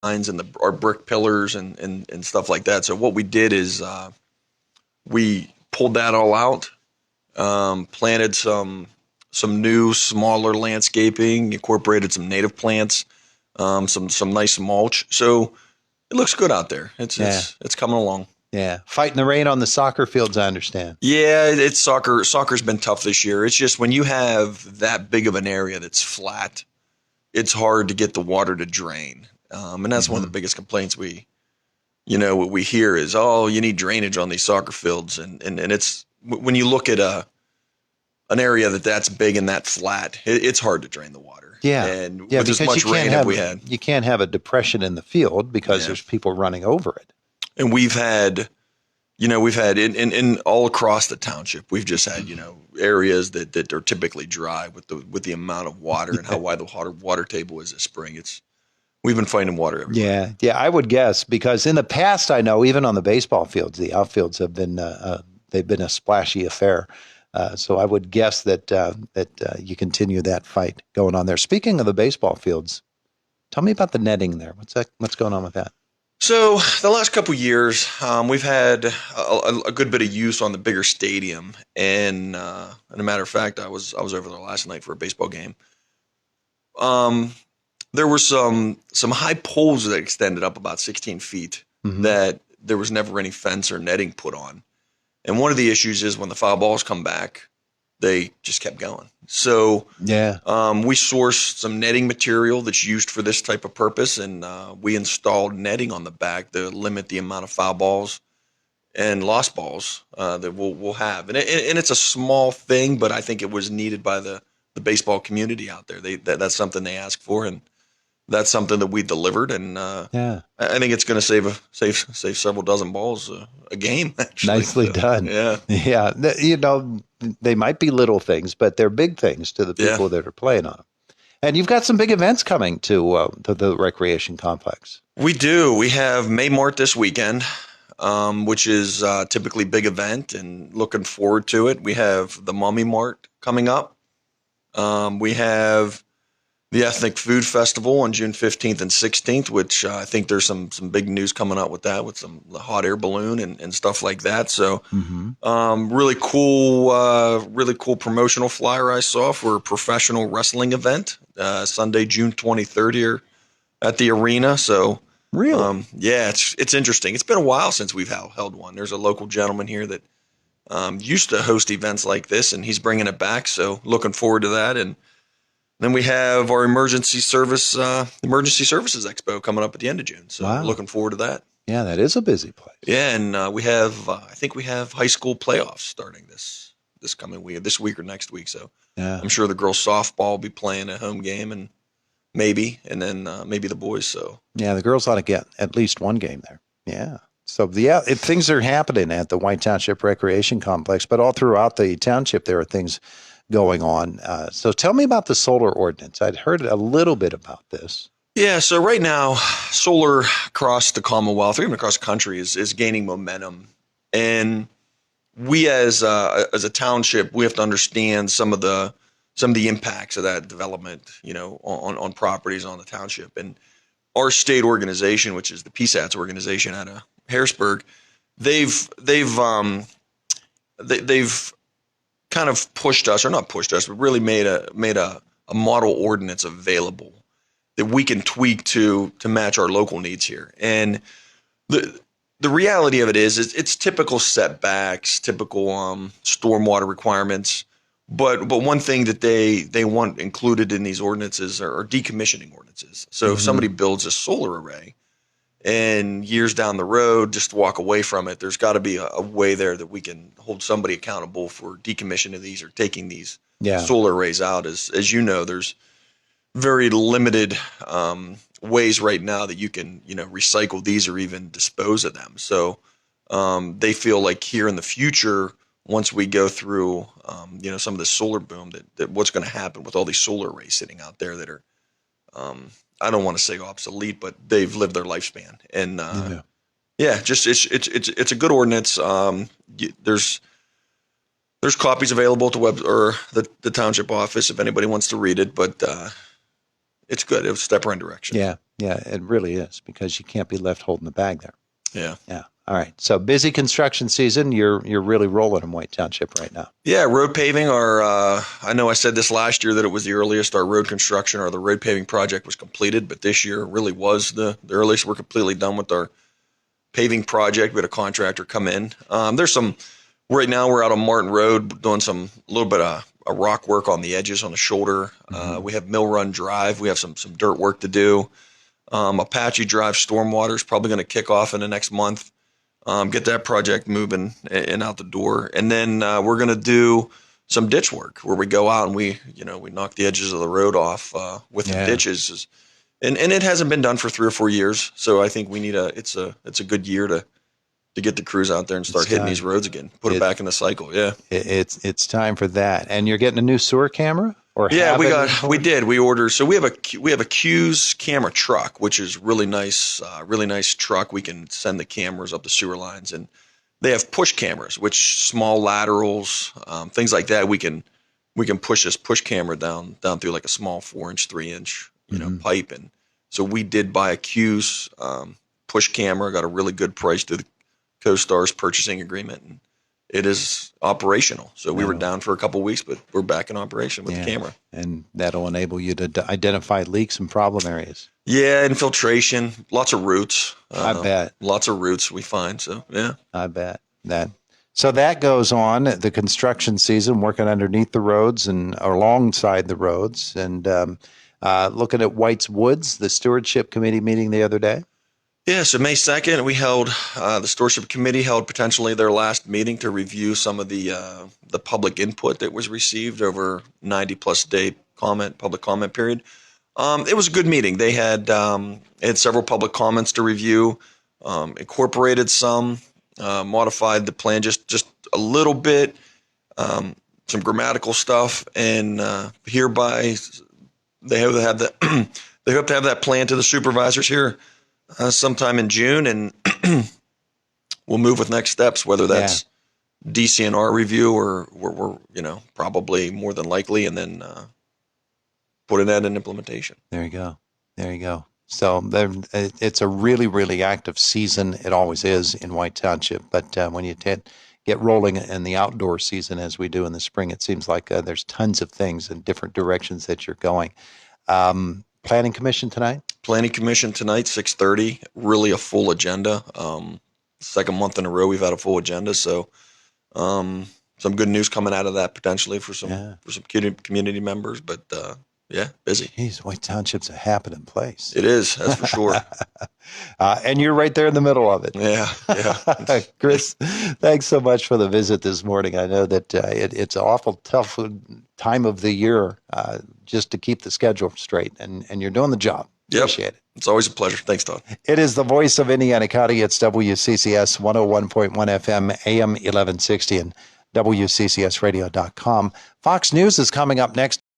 and our brick pillars and stuff like that. So what we did is we pulled that all out, planted some new smaller landscaping, incorporated some native plants, some nice mulch. So it looks good out there. Yeah. It's coming along. Yeah. Fighting the rain on the soccer fields, I understand. Yeah, it's soccer. Soccer's been tough this year. It's just when you have that big of an area that's flat, it's hard to get the water to drain. And that's one of the biggest complaints what we hear is, oh, you need drainage on these soccer fields. And it's when you look at an area that's big and that flat, it's hard to drain the water. Yeah. And Yeah, with as because much rain as we had. you can't have a depression in the field because Yeah. there's people running over it. And we've had in all across the township, we've just had, areas that are typically dry with the amount of water and how wide the water table is this spring. We've been finding water everywhere. Yeah. Yeah, I would guess because in the past, I know even on the baseball fields, the outfields have been they've been a splashy affair. So I would guess that you continue that fight going on there. Speaking of the baseball fields, tell me about the netting there. What's going on with that? So the last couple of years, we've had a good bit of use on the bigger stadium, and a matter of fact, I was over there last night for a baseball game. There were some high poles that extended up about 16 feet that there was never any fence or netting put on, and one of the issues is when the foul balls come back, they just kept going. So Yeah. we sourced some netting material that's used for this type of purpose, and we installed netting on the back to limit the amount of foul balls and lost balls that we'll have. And it's a small thing, but I think it was needed by the baseball community out there. That's something they asked for, and that's something that we delivered. And Yeah. I think it's going to save several dozen balls a game. Actually, Nicely done. Yeah. Yeah. They might be little things, but they're big things to the people that are playing on them. And you've got some big events coming to the recreation complex. We do. We have May Mart this weekend, which is typically big event, and looking forward to it. We have the Mummy Mart coming up. We have the Ethnic Food Festival on June 15th and 16th, which I think there's some big news coming out with that, with the hot air balloon and stuff like that. So really cool promotional flyer I saw for a professional wrestling event Sunday, June 23rd here at the arena. So Really? yeah, it's interesting. It's been a while since we've held one. There's a local gentleman here that used to host events like this, and he's bringing it back. So looking forward to that. And then we have our emergency services expo coming up at the end of June. So Wow. looking forward to that. Yeah, that is a busy place. Yeah, and I think we have high school playoffs starting this coming week, this week or next week. So Yeah. I'm sure the girls softball will be playing a home game, and then maybe the boys. So Yeah, the girls ought to get at least one game there. Yeah. So, things are happening at the White Township Recreation Complex, but all throughout the township, there are things going on. So tell me about the solar ordinance. I'd heard a little bit about this. yeah, so right now, solar across the Commonwealth, or even across the country, is gaining momentum, and we as a township, we have to understand some of the impacts of that development, on properties on the township. And our state organization, which is the PSATS organization out of Harrisburg, they've kind of pushed us, or not pushed us, but really made a model ordinance available that we can tweak to match our local needs here. And the reality of it is it's typical setbacks, typical stormwater requirements. But one thing that they want included in these ordinances are decommissioning ordinances. So if somebody builds a solar array and years down the road just walk away from it, there's got to be a way there that we can hold somebody accountable for decommissioning these or taking these solar arrays out. As you know, there's very limited ways right now that you can recycle these or even dispose of them. So they feel like here in the future, once we go through some of the solar boom, that what's going to happen with all these solar arrays sitting out there that are I don't want to say obsolete, but they've lived their lifespan. And just it's a good ordinance. There's copies available at the web or the township office if anybody wants to read it, but it's good. It was a step right direction. Yeah, it really is, because you can't be left holding the bag there. Yeah. Yeah. All right. So busy construction season. You're really rolling in White Township right now. Yeah, road paving. I know I said this last year that it was the earliest our road construction or the road paving project was completed, but this year really was the earliest. We're completely done with our paving project. We had a contractor come in. There's some right now. We're out on Martin Road doing a little bit of rock work on the edges on the shoulder. We have Mill Run Drive. We have some dirt work to do. Apache Drive stormwater is probably going to kick off in the next month. Get that project moving and out the door. And then we're going to do some ditch work where we go out and we knock the edges of the road off with the ditches. And it hasn't been done for 3 or 4 years. So I think we need it's a good year to get the crews out there and start hitting these roads again, put it back in the cycle. Yeah. It's time for that. And you're getting a new sewer camera? We did. We ordered. So we have a Q's camera truck, which is really nice truck. We can send the cameras up the sewer lines, and they have push cameras, which small laterals, things like that. We can push this push camera down through like a small 4-inch, 3-inch, pipe. And so we did buy a Q's push camera, got a really good price through the CoStar's purchasing agreement, and it is operational. So we were down for a couple of weeks, but we're back in operation with the camera. And that'll enable you to identify leaks and problem areas. Yeah, infiltration, lots of roots. I bet. Lots of roots we find, so yeah. I bet. So that goes on, the construction season, working underneath the roads and alongside the roads. And looking at White's Woods, the Stewardship Committee meeting the other day. Yeah, so May 2nd, we held, the Stewardship Committee held potentially their last meeting to review some of the public input that was received over 90-plus day public comment period. It was a good meeting. They had several public comments to review, incorporated some, modified the plan just a little bit, some grammatical stuff, and hereby they hope to have that plan to the supervisors here sometime in June, and we'll move with next steps, whether that's DCNR review or we're probably more than likely, and then putting that in implementation. There you go. So it's a really, really active season. It always is in White Township. But when you get rolling in the outdoor season, as we do in the spring, it seems like there's tons of things in different directions that you're going. Planning Commission tonight? Planning Commission tonight, 6:30. Really a full agenda. Second month in a row we've had a full agenda. So some good news coming out of that potentially for some community members. But busy. Jeez, White Township's a happening place. It is, that's for sure. And you're right there in the middle of it. Yeah. Chris, thanks so much for the visit this morning. I know that it's an awful tough time of the year just to keep the schedule straight, and you're doing the job. Appreciate it. It's always a pleasure. Thanks, Todd. It is the voice of Indiana County. It's WCCS 101.1 FM, AM 1160, and WCCSradio.com. Fox News is coming up next.